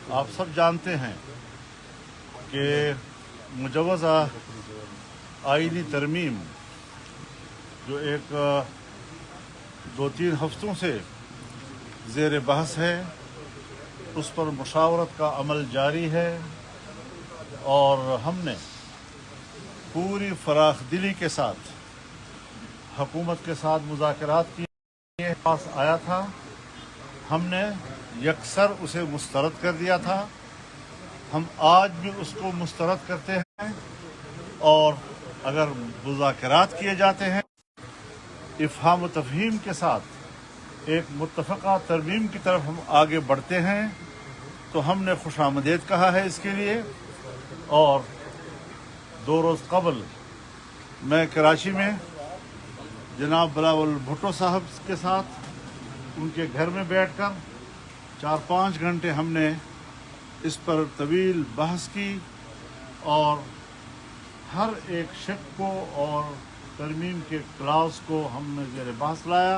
आप सब जानते हैं कि मुजवज़ा आईनी तरमीम जो एक 2-3 हफ्तों से ज़ेर बहस है, उस पर मुशावरत का अमल जारी है और हमने पूरी फराख दिली के साथ हुकूमत के साथ मुज़ाकरात किए। पास आया था, हमने यकसर उसे मुस्तरद कर दिया था। हम आज भी उसको मुस्तरद करते हैं और अगर मुज़ाकरात किए जाते हैं इफ़हाम व तफ़हीम के साथ एक मुत्तफ़क़ा तरमीम की तरफ हम आगे बढ़ते हैं तो हमने खुशामदीद कहा है इसके लिए। और 2 रोज़ कबल मैं कराची में जनाब बिलावल भुट्टो साहब के साथ उनके घर में बैठकर 4-5 घंटे हमने इस पर तवील बहस की और हर एक शक को और तरमीम के क्लास को हमने ज़ेर बहस लाया।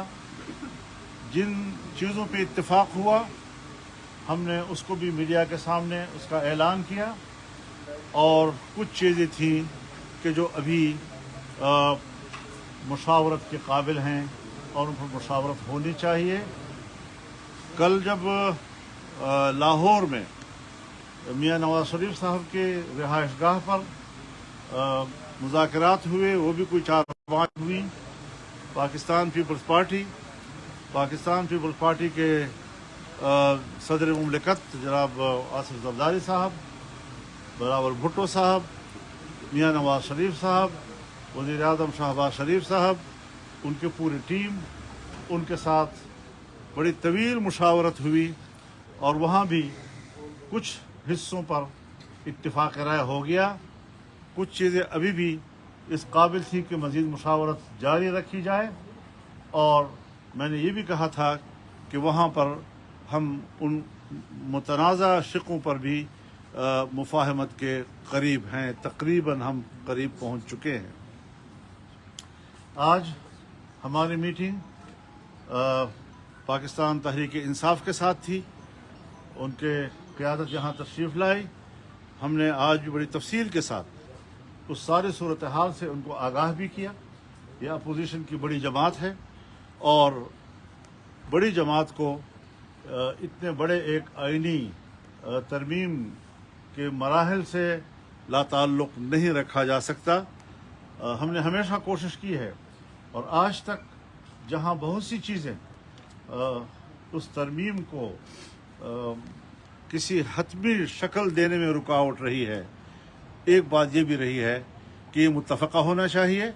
जिन चीज़ों पे इत्तेफाक हुआ हमने उसको भी मीडिया के सामने उसका ऐलान किया और कुछ चीज़ें थीं कि जो अभी मुशावरत के काबिल हैं और उन पर मुशावरत होनी चाहिए। कल जब लाहौर में मियां नवाज शरीफ साहब के रिहाइशगाह पर मुज़ाकरात हुए, वो भी कोई 4-5 हुई। पाकिस्तान पीपल्स पार्टी के सदर मुमलिकत जनाब आसिफ ज़रदारी साहब, बिलावल भुट्टो साहब, मियां नवाज शरीफ साहब, वज़ीर आज़म शहबाज शरीफ साहब, उनकी पूरी टीम, उनके साथ बड़ी तवील मुशावरत हुई और वहाँ भी कुछ हिस्सों पर इत्तिफाक राय हो गया। कुछ चीज़ें अभी भी इस काबिल थी कि मज़ीद मुशावरत जारी रखी जाए और मैंने ये भी कहा था कि वहाँ पर हम उन मुतनाज़ा शिकों पर भी मुफाहमत के करीब हैं, तकरीबन हम करीब पहुँच चुके हैं। आज हमारी मीटिंग पाकिस्तान तहरीक इंसाफ के साथ थी, उनके क़यादत यहाँ तशरीफ़ लाई। हमने आज भी बड़ी तफसील के साथ उस सारी सूरत हाल से उनको आगाह भी किया। यह अपोजिशन की बड़ी जमात है और बड़ी जमात को इतने बड़े एक आईनी तरमीम के मराहल से लाताल्लुक़ नहीं रखा जा सकता। हमने हमेशा कोशिश की है और आज तक जहाँ बहुत सी चीज़ें उस तरमीम को किसी हतमी शक्ल देने में रुकावट रही है, एक बात ये भी रही है कि ये मुत्तफ़क़ा होना चाहिए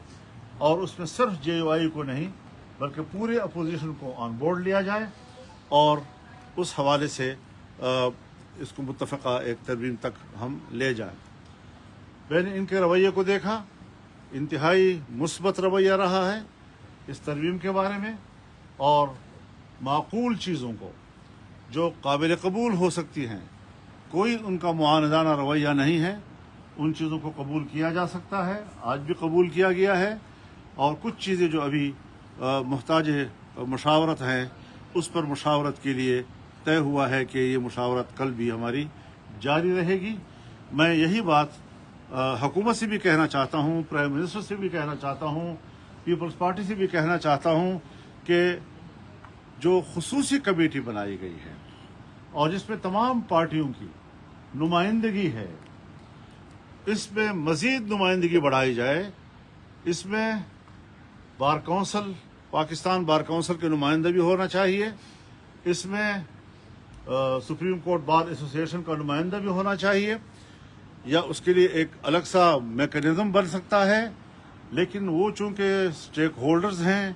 और उसमें सिर्फ JUI को नहीं बल्कि पूरे अपोजिशन को ऑन बोर्ड लिया जाए और उस हवाले से इसको मुत्तफ़क़ा एक तरमीम तक हम ले जाएं। मैंने इनके रवैये को देखा, इंतहाई मुस्बत रवैया रहा है इस तरमीम के बारे में और माकूल चीज़ों को जो काबिल कबूल हो सकती हैं, कोई उनका मुआनदाना रवैया नहीं है। उन चीज़ों को कबूल किया जा सकता है, आज भी कबूल किया गया है और कुछ चीज़ें जो अभी मुहताज मुशावरत हैं उस पर मुशावरत के लिए तय हुआ है कि ये मुशावरत कल भी हमारी जारी रहेगी। मैं यही बात हुकूमत से भी कहना चाहता हूँ, प्राइम मिनिस्टर से भी कहना चाहता हूँ, पीपल्स पार्टी से भी कहना चाहता हूँ कि जो खुसूसी कमेटी बनाई गई है और जिसमें तमाम पार्टियों की नुमाइंदगी है, इसमें मज़ीद नुमाइंदगी बढ़ाई जाए। इसमें bar council, Pakistan bar council के नुमाइंदा भी होना चाहिए। इसमें सुप्रीम कोर्ट बार एसोसिएशन का नुमाइंदा भी होना चाहिए या उसके लिए एक अलग सा मेकनिज़म बन सकता है। लेकिन वो चूँकि स्टेक होल्डर्स हैं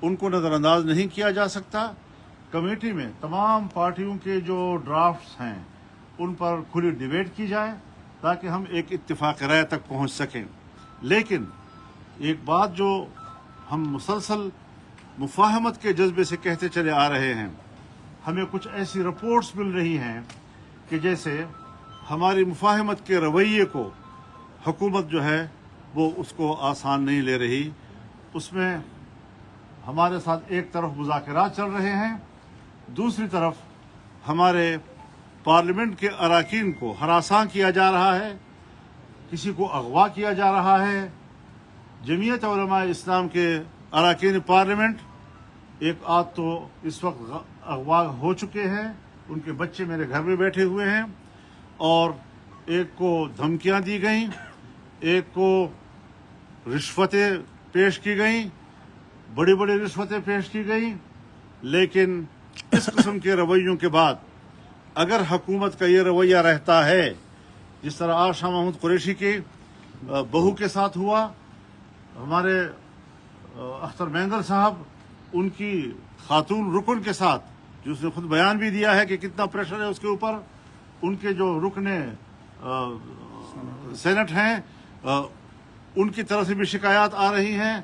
उनको नज़रअंदाज नहीं किया जा सकता। कमेटी में तमाम पार्टियों के जो ड्राफ्ट्स हैं उन पर खुली डिबेट की जाए ताकि हम एक इत्तिफाक राय तक पहुंच सकें। लेकिन एक बात जो हम मुसलसल मुफाहमत के जज्बे से कहते चले आ रहे हैं, हमें कुछ ऐसी रिपोर्ट्स मिल रही हैं कि जैसे हमारी मुफाहमत के रवैये को हुकूमत जो है वो उसको आसान नहीं ले रही। उसमें हमारे साथ एक तरफ मुज़ाकरात चल रहे हैं, दूसरी तरफ हमारे پارلیمنٹ کے اراکین کو ہراساں کیا جا رہا ہے، کسی کو اغوا کیا جا رہا ہے۔ جمعیت علماء اسلام کے اراکین پارلیمنٹ ایک آدھ تو اس وقت اغوا ہو چکے ہیں، ان کے بچے میرے گھر میں بیٹھے ہوئے ہیں، اور ایک کو دھمکیاں دی گئیں، ایک کو رشوتیں پیش کی گئیں، بڑی بڑی رشوتیں پیش کی گئیں۔ لیکن اس قسم کے رویوں کے بعد اگر حکومت کا یہ رویہ رہتا ہے، جس طرح آج شاہ محمود قریشی کے بہو کے ساتھ ہوا، ہمارے اختر مینگل صاحب ان کی خاتون رکن کے ساتھ، جو اس نے خود بیان بھی دیا ہے کہ کتنا پریشر ہے اس کے اوپر، ان کے جو رکن سینٹ ہیں ان کی طرف سے بھی شکایات آ رہی ہیں۔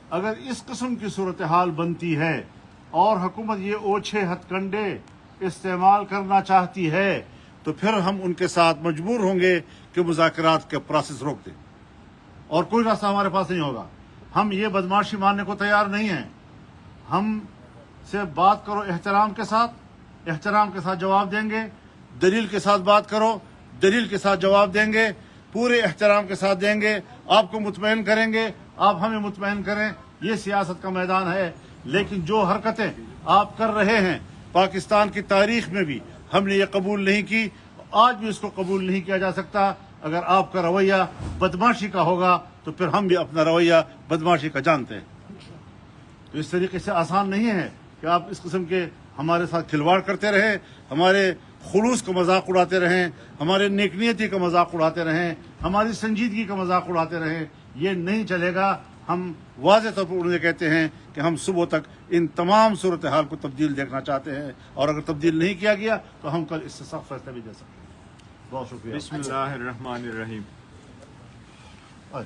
اگر اس قسم کی صورتحال بنتی ہے اور حکومت یہ اوچھے ہتھ کنڈے استعمال کرنا چاہتی ہے تو پھر ہم ان کے ساتھ مجبور ہوں گے کہ مذاکرات کا پروسیس روک دیں، اور کوئی راستہ ہمارے پاس نہیں ہوگا۔ ہم یہ بدماشی ماننے کو تیار نہیں ہیں۔ ہم سے بات کرو احترام کے ساتھ جواب دیں گے، دلیل کے ساتھ بات کرو، دلیل کے ساتھ جواب دیں گے، پورے احترام کے ساتھ دیں گے، آپ کو مطمئن کریں گے، آپ ہمیں مطمئن کریں۔ یہ سیاست کا میدان ہے، لیکن جو حرکتیں آپ کر رہے ہیں پاکستان کی تاریخ میں بھی ہم نے یہ قبول نہیں کی، آج بھی اس کو قبول نہیں کیا جا سکتا۔ اگر آپ کا رویہ بدماشی کا ہوگا تو پھر ہم بھی اپنا رویہ بدماشی کا جانتے ہیں۔ تو اس طریقے سے آسان نہیں ہے کہ آپ اس قسم کے ہمارے ساتھ کھلواڑ کرتے رہیں، ہمارے خلوص کا مذاق اڑاتے رہیں، ہمارے نیک نیتی کا مذاق اڑاتے رہیں، ہماری سنجیدگی کا مذاق اڑاتے رہیں۔ یہ نہیں چلے گا۔ ہم واضح طور پر انہیں کہتے ہیں کہ ہم صبح تک ان تمام صورتحال کو تبدیل دیکھنا چاہتے ہیں، اور اگر تبدیل نہیں کیا گیا تو ہم کل اس سے سخت فیصلہ بھی دے سکتے ہیں۔ بہت شکریہ۔ بسم اللہ الرحمن الرحیم۔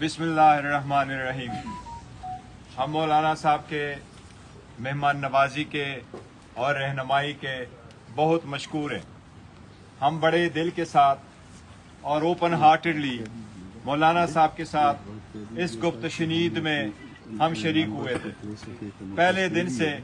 بسم اللہ الرحمن الرحیم۔ ہم مولانا صاحب کے مہمان نوازی کے اور رہنمائی کے بہت مشکور ہیں۔ ہم بڑے دل کے ساتھ اور اوپن ہارٹڈلی مولانا صاحب کے ساتھ اس گفت شنید میں ہم شریک ہوئے تھے۔ پہلے دن سے